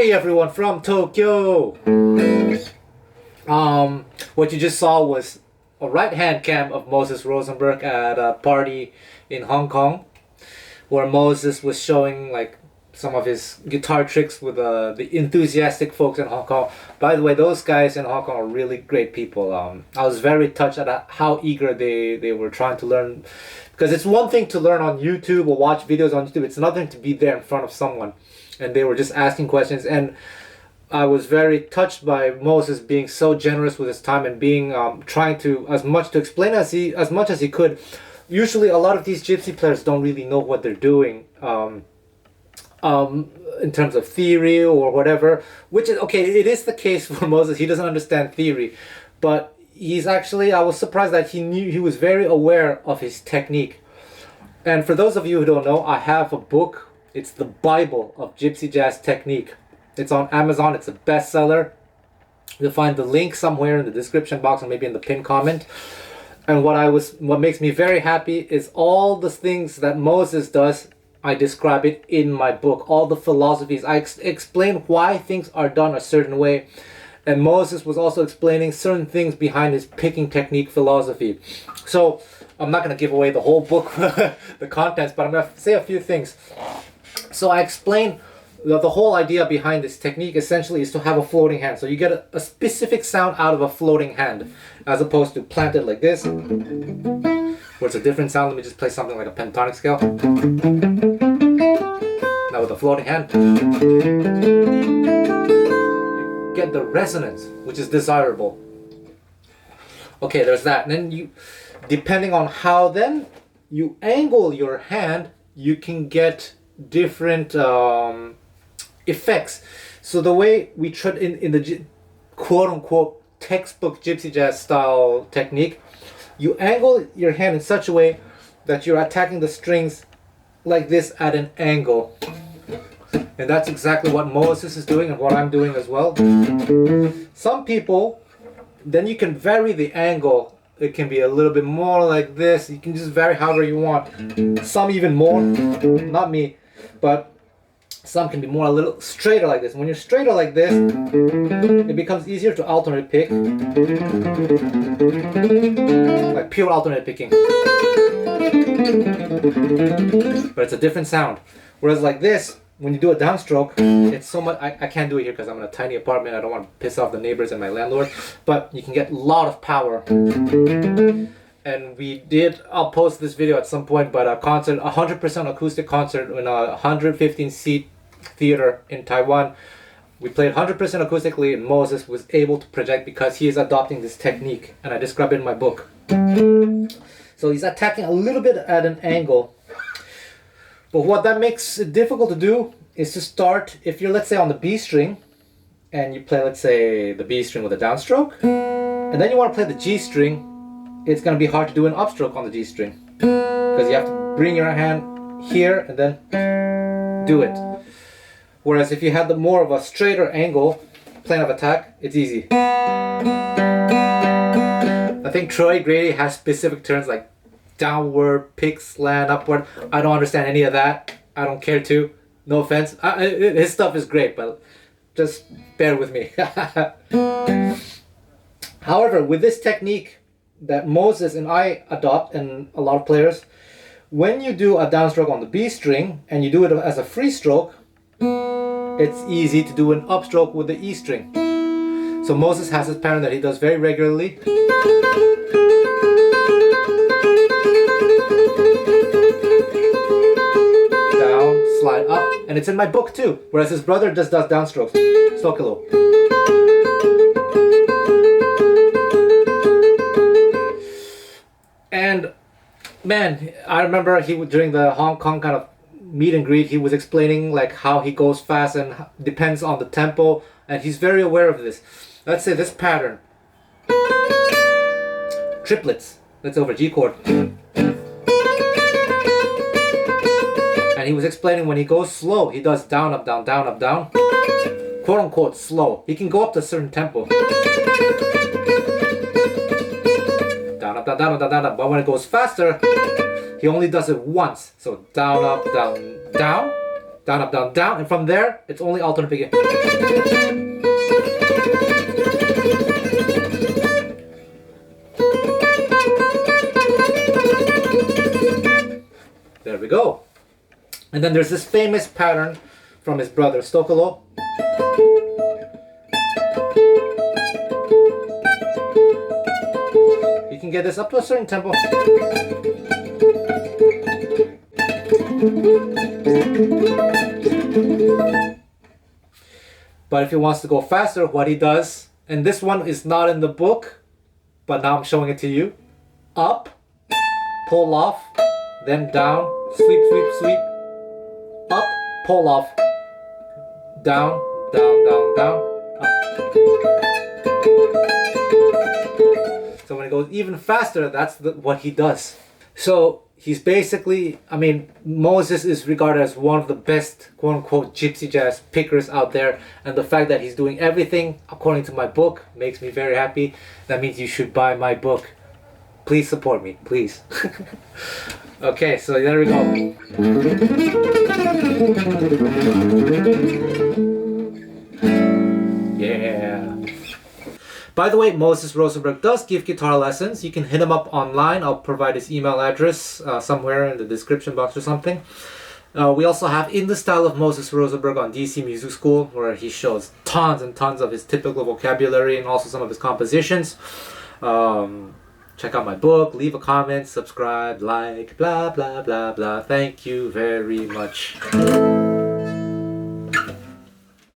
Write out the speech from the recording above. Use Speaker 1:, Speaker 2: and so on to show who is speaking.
Speaker 1: Hey everyone from Tokyo! What you just saw was a right hand cam of Moses Rosenberg at a party in Hong Kong, where Moses was showing like some of his guitar tricks with the enthusiastic folks in Hong Kong. By the way, those guys in Hong Kong are really great people. I was very touched at how eager they were trying to learn, because it's one thing to learn on YouTube or watch videos on YouTube, it's another thing to be there in front of someone. And they were just asking questions, and I was very touched by Moses being so generous with his time and being trying to as much to explain as much as he could. Usually a lot of these Gypsy players don't really know what they're doing in terms of theory or whatever, which is okay. It is the case for Moses. He doesn't understand theory, but he's actually, I was surprised that he was very aware of his technique. And for those of you who don't know, I have a book. It's the Bible of Gypsy Jazz Technique. It's on Amazon. It's a bestseller. You'll find the link somewhere in the description box or maybe in the pinned comment. And what makes me very happy is all the things that Moses does, I describe it in my book. All the philosophies. I explain why things are done a certain way. And Moses was also explaining certain things behind his picking technique philosophy. So I'm not going to give away the whole book, the contents, but I'm going to say a few things. So I explain the whole idea behind this technique essentially is to have a floating hand. So you get a specific sound out of a floating hand, as opposed to planted like this, where it's a different sound. Let me just play something like a pentatonic scale. Now with a floating hand, you get the resonance, which is desirable. Okay, there's that. And then you, depending on how then you angle your hand, you can get different effects. So the way we tried in the quote-unquote textbook Gypsy jazz style technique, you angle your hand in such a way that you're attacking the strings like this at an angle. And that's exactly what Moses is doing and what I'm doing as well. Some people, then you can vary the angle. It can be a little bit more like this. You can just vary however you want. Some even more, not me, but some can be more a little straighter like this. When you're straighter like this, it becomes easier to alternate pick, like pure alternate picking. But it's a different sound. Whereas like this, when you do a downstroke, it's so much. I can't do it here because I'm in a tiny apartment. I don't want to piss off the neighbors and my landlord. But you can get a lot of power. And I'll post this video at some point, but a concert, 100% acoustic concert in a 115-seat theater in Taiwan. We played 100% acoustically, and Moses was able to project because he is adopting this technique, and I describe it in my book. So he's attacking a little bit at an angle. But what that makes it difficult to do is to start, if you're, let's say, on the B string, and you play, let's say, the B string with a downstroke, and then you want to play the G string, it's going to be hard to do an upstroke on the G string, because you have to bring your hand here and then do it. Whereas if you had more of a straighter angle, plane of attack, it's easy. I think Troy Grady has specific turns like downward, pick, slant, upward. I don't understand any of that. I don't care to. No offense. His stuff is great, but just bear with me. However, with this technique that Moses and I adopt, and a lot of players, when you do a downstroke on the B string and you do it as a free stroke, it's easy to do an upstroke with the E string. So Moses has this pattern that he does very regularly. Down, slide up, and it's in my book too, whereas his brother just does downstrokes. Stokilo. And man, I remember during the Hong Kong kind of meet and greet, he was explaining like how he goes fast and depends on the tempo, and he's very aware of this. Let's say this pattern, triplets, that's over G chord. And he was explaining when he goes slow, he does down, up, down, down, up, down, quote unquote slow. He can go up to a certain tempo. Down, up, down, down, down, down, down. But when it goes faster, he only does it once. So down, up, down, down, down, up, down, down, and from there, it's only alternate picking. There we go. And then there's this famous pattern from his brother Stokolo. You can get this up to a certain tempo. But if he wants to go faster, what he does, and this one is not in the book, but now I'm showing it to you. Up, pull off, then down, sweep, sweep, sweep, up, pull off, down, down, down, down, up. So when it goes even faster, that's what he does. So he's basically, I mean, Moses is regarded as one of the best, quote unquote, gypsy jazz pickers out there. And the fact that he's doing everything according to my book makes me very happy. That means you should buy my book. Please support me, please. Okay, so there we go. Yeah. By the way, Moses Rosenberg does give guitar lessons. You can hit him up online. I'll provide his email address somewhere in the description box or something. We also have In the Style of Moses Rosenberg on DC Music School, where he shows tons and tons of his typical vocabulary and also some of his compositions. Check out my book, leave a comment, subscribe, like, blah, blah, blah, blah. Thank you very much.